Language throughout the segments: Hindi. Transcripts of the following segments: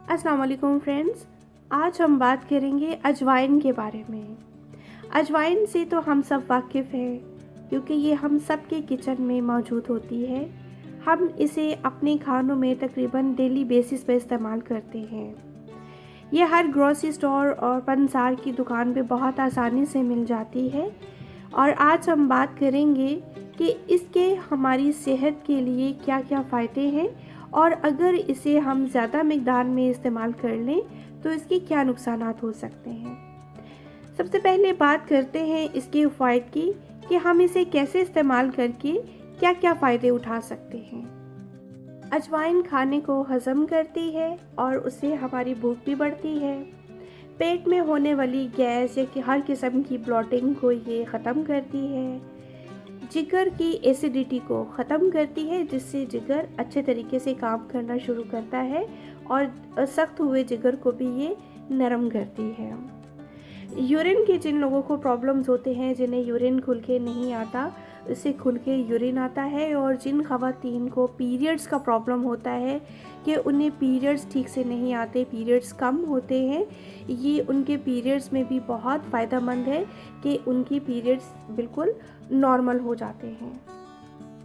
अस्सलाम वालेकुम फ्रेंड्स। आज हम बात करेंगे अजवाइन के बारे में। अजवाइन से तो हम सब वाकिफ़ हैं क्योंकि ये हम सब के किचन में मौजूद होती है। हम इसे अपने खानों में तकरीबन डेली बेसिस पे इस्तेमाल करते हैं। ये हर ग्रोसरी स्टोर और पंसार की दुकान पे बहुत आसानी से मिल जाती है। और आज हम बात करेंगे कि इसके हमारी सेहत के लिए क्या-क्या फ़ायदे हैं और अगर इसे हम ज़्यादा मिक़दार में इस्तेमाल कर लें तो इसके क्या नुकसानात हो सकते हैं। सबसे पहले बात करते हैं इसके फ़वाइद की कि हम इसे कैसे इस्तेमाल करके क्या-क्या फ़ायदे उठा सकते हैं। अजवाइन खाने को हज़म करती है और उससे हमारी भूख भी बढ़ती है। पेट में होने वाली गैस या कि हर किस्म की ब्लॉटिंग को ये ख़त्म करती है। जिगर की एसिडिटी को ख़त्म करती है जिससे जिगर अच्छे तरीके से काम करना शुरू करता है और सख्त हुए जिगर को भी ये नरम करती है। यूरिन के जिन लोगों को प्रॉब्लम्स होते हैं, जिन्हें यूरिन खुल के नहीं आता, उससे खुल के यूरिन आता है। और जिन ख़वातीन को पीरियड्स का प्रॉब्लम होता है कि उन्हें पीरियड्स ठीक से नहीं आते, पीरियड्स कम होते हैं, ये उनके पीरियड्स में भी बहुत फ़ायदेमंद है कि उनकी पीरियड्स बिल्कुल नॉर्मल हो जाते हैं।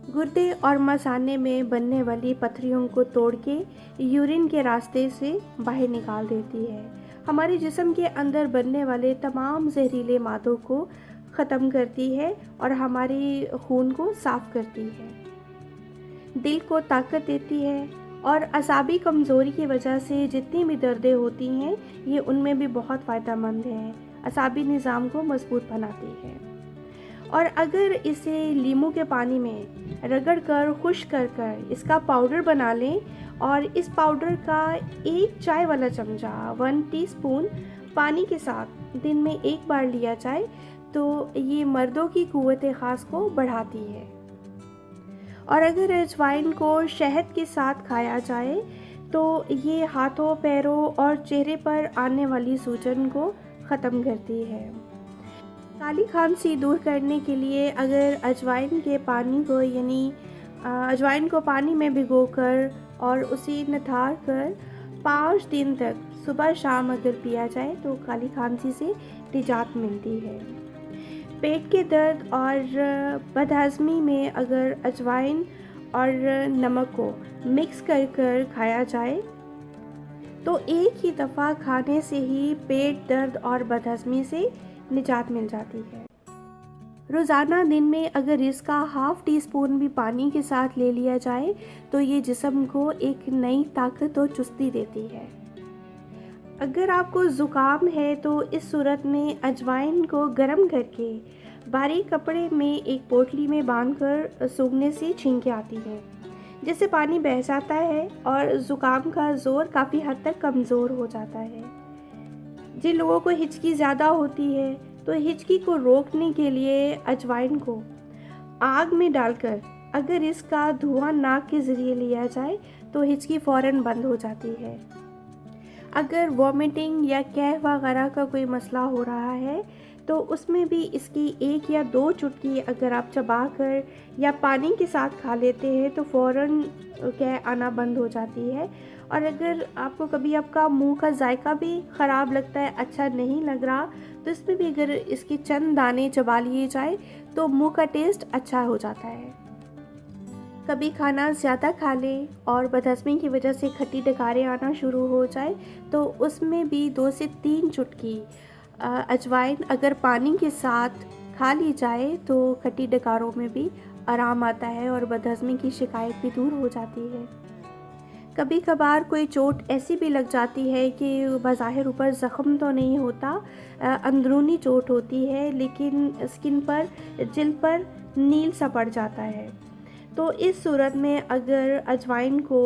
गुर्दे और मसाने में बनने वाली पथरियों को तोड़ के यूरिन के रास्ते से बाहर निकाल देती है। हमारे जिस्म के अंदर बनने वाले तमाम जहरीले मादों को ख़त्म करती है और हमारे खून को साफ़ करती है। दिल को ताकत देती है और असाबी कमज़ोरी की वजह से जितनी भी दर्दें होती हैं ये उनमें भी बहुत फ़ायदेमंद है। असाबी निज़ाम को मजबूत बनाती है। और अगर इसे नींबू के पानी में रगड़ कर खुश्क कर इसका पाउडर बना लें और इस पाउडर का 1 चाय वाला चमचा 1 टीस्पून पानी के साथ दिन में 1 बार लिया जाए तो ये मर्दों की क़ुव्वत ख़ास को बढ़ाती है। और अगर अजवाइन को शहद के साथ खाया जाए तो ये हाथों, पैरों और चेहरे पर आने वाली सूजन को ख़त्म करती है। काली खांसी दूर करने के लिए अगर अजवाइन के पानी को अजवाइन को पानी में भिगोकर और उसे निथार कर 5 दिन तक सुबह शाम अगर पिया जाए तो काली खांसी से निजात मिलती है। पेट के दर्द और बदहज़मी में अगर अजवाइन और नमक को मिक्स कर खाया जाए तो एक ही दफ़ा खाने से ही पेट दर्द और बदहज़मी से निजात मिल जाती है। रोज़ाना दिन में अगर इसका हाफ़ टी स्पून भी पानी के साथ ले लिया जाए तो ये जिस्म को एक नई ताकत और चुस्ती देती है। अगर आपको ज़ुकाम है तो इस सूरत में अजवाइन को गर्म करके बारीक कपड़े में एक पोटली में बांधकर सूंघने से छींकें आती है जिससे पानी बह जाता है और ज़ुकाम का ज़ोर काफ़ी हद तक कमज़ोर हो जाता है। जिन लोगों को हिचकी ज़्यादा होती है तो हिचकी को रोकने के लिए अजवाइन को आग में डालकर अगर इसका धुआं नाक के ज़रिए लिया जाए तो हिचकी फ़ौरन बंद हो जाती है। अगर वॉमिटिंग या कैफ वगैरह का कोई मसला हो रहा है तो उसमें भी इसकी 1 या 2 चुटकी अगर आप चबाकर या पानी के साथ खा लेते हैं तो फ़ौरन कैफ आना बंद हो जाती है। और अगर आपको कभी आपका मुंह का जायका भी ख़राब लगता है, अच्छा नहीं लग रहा, तो इसमें भी अगर इसके चंद दाने चबा लिए जाए तो मुंह का टेस्ट अच्छा हो जाता है। कभी खाना ज़्यादा खा लें और बदहज़मी की वजह से खट्टी डकारें आना शुरू हो जाए तो उसमें भी 2 से 3 चुटकी अजवाइन अगर पानी के साथ खा ली जाए तो खट्टी डकारों में भी आराम आता है और बदहज़मी की शिकायत भी दूर हो जाती है। कभी कभार कोई चोट ऐसी भी लग जाती है कि बज़ाहिर ऊपर ज़ख़म तो नहीं होता, अंदरूनी चोट होती है लेकिन स्किन पर, जिल्द पर नील सा पड़ जाता है। तो इस सूरत में अगर अजवाइन को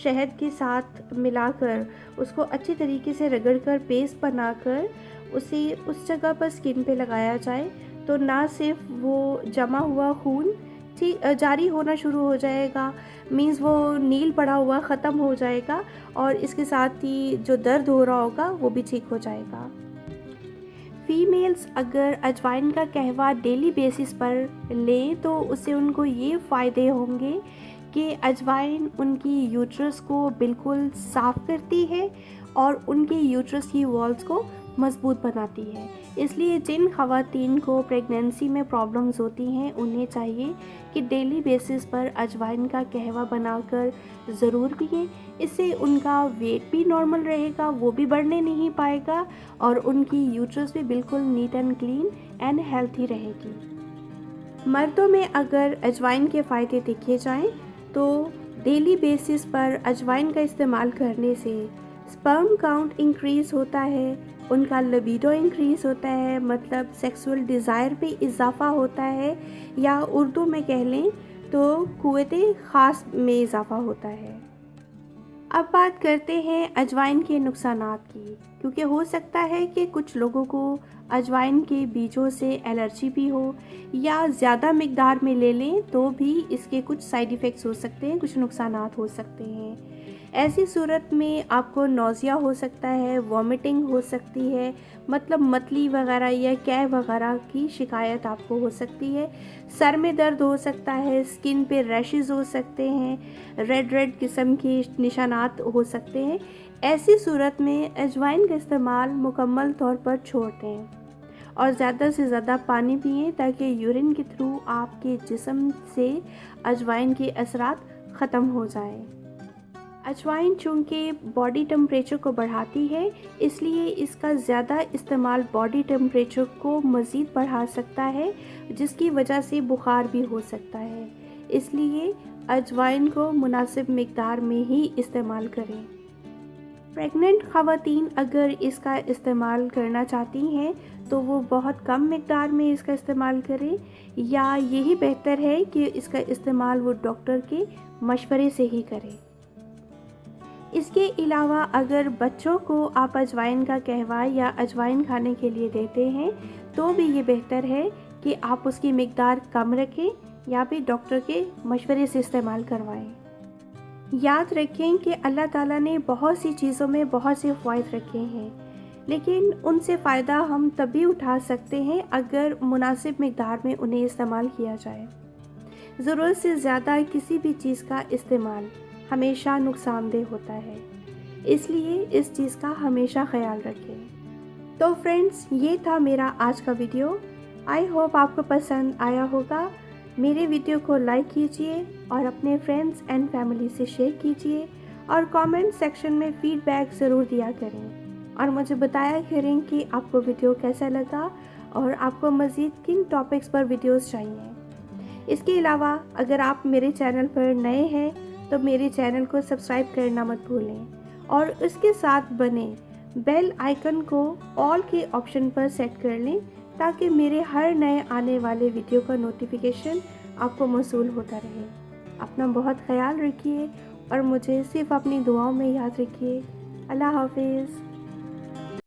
शहद के साथ मिलाकर उसको अच्छी तरीके से रगड़कर पेस्ट बनाकर उसे उस जगह पर स्किन पे लगाया जाए तो ना सिर्फ वो जमा हुआ खून ठीक जारी होना शुरू हो जाएगा, मीन्स वो नील पड़ा हुआ ख़त्म हो जाएगा और इसके साथ ही जो दर्द हो रहा होगा वो भी ठीक हो जाएगा। फ़ीमेल्स अगर अजवाइन का कहवा डेली बेसिस पर लें तो उससे उनको ये फ़ायदे होंगे कि अजवाइन उनकी यूट्रस को बिल्कुल साफ़ करती है और उनकी यूट्रस की वॉल्स को मज़बूत बनाती है। इसलिए जिन ख़वातीन को प्रेगनेंसी में प्रॉब्लम्स होती हैं उन्हें चाहिए कि डेली बेसिस पर अजवाइन का कहवा बनाकर ज़रूर पिएं। इससे उनका वेट भी नॉर्मल रहेगा, वो भी बढ़ने नहीं पाएगा और उनकी यूट्रस भी बिल्कुल neat and clean and healthy रहेगी। मर्दों में अगर अजवाइन के फ़ायदे देखे जाएं तो डेली बेसिस पर अजवाइन का इस्तेमाल करने से स्पर्म काउंट इंक्रीज़ होता है, उनका लिबिडो इंक्रीज़ होता है, मतलब सेक्सुअल डिज़ायर पे इजाफ़ा होता है, या उर्दू में कह लें तो क़ुव्वते ख़ास में इजाफ़ा होता है। अब बात करते हैं अजवाइन के नुकसानात की, क्योंकि हो सकता है कि कुछ लोगों को अजवाइन के बीजों से एलर्जी भी हो या ज़्यादा मिकदार में ले लें तो भी इसके कुछ साइड इफ़ेक्ट्स हो सकते हैं, कुछ नुकसानात हो सकते हैं। ऐसी सूरत में आपको नौज़िया हो सकता है, वॉमिटिंग हो सकती है, मतलब मतली वगैरह या कै वगैरह की शिकायत आपको हो सकती है। सर में दर्द हो सकता है, स्किन पे रैशेज़ हो सकते हैं, रेड किस्म के निशानात हो सकते हैं। ऐसी सूरत में अजवाइन का इस्तेमाल मुकम्मल तौर पर छोड़ दें और ज़्यादा से ज़्यादा पानी पिएं ताकि यूरिन के थ्रू आपके जिस्म से अजवाइन के असरात ख़त्म हो जाएं। अजवाइन चूँकि बॉडी टेम्परेचर को बढ़ाती है, इसलिए इसका ज़्यादा इस्तेमाल बॉडी टेम्परेचर को मज़ीद बढ़ा सकता है, जिसकी वजह से बुखार भी हो सकता है। इसलिए अजवाइन को मुनासिब मिकदार में ही इस्तेमाल करें। प्रेग्नेंट ख़वातीन अगर इसका इस्तेमाल करना चाहती हैं तो वो बहुत कम मिकदार में इसका इस्तेमाल करें, या यही बेहतर है कि इसका इस्तेमाल वो डॉक्टर के मशवरे से ही करें। इसके अलावा अगर बच्चों को आप अजवाइन का कहवा या अजवाइन खाने के लिए देते हैं तो भी ये बेहतर है कि आप उसकी मिकदार कम रखें या भी डॉक्टर के मशवरे से इस्तेमाल करवाएं। याद रखें कि अल्लाह ताला ने बहुत सी चीज़ों में बहुत से फ़ायदे रखे हैं, लेकिन उनसे फ़ायदा हम तभी उठा सकते हैं अगर मुनासिब मिकदार में उन्हें इस्तेमाल किया जाए। ज़रूरत से ज़्यादा किसी भी चीज़ का इस्तेमाल हमेशा नुकसानदेह होता है, इसलिए इस चीज़ का हमेशा ख्याल रखें। तो फ्रेंड्स, ये था मेरा आज का वीडियो। आई होप आपको पसंद आया होगा। मेरे वीडियो को लाइक कीजिए और अपने फ्रेंड्स एंड फैमिली से शेयर कीजिए और कमेंट सेक्शन में फ़ीडबैक ज़रूर दिया करें और मुझे बताया करें कि आपको वीडियो कैसा लगा और आपको मज़ीद किन टॉपिक्स पर वीडियोस चाहिए। इसके अलावा अगर आप मेरे चैनल पर नए हैं तो मेरे चैनल को सब्सक्राइब करना मत भूलें और इसके साथ बने बेल आइकन को ऑल के ऑप्शन पर सेट कर लें ताकि मेरे हर नए आने वाले वीडियो का नोटिफिकेशन आपको मौसूल होता रहे। अपना बहुत ख्याल रखिए और मुझे सिर्फ अपनी दुआओं में याद रखिए। अल्लाह हाफिज़।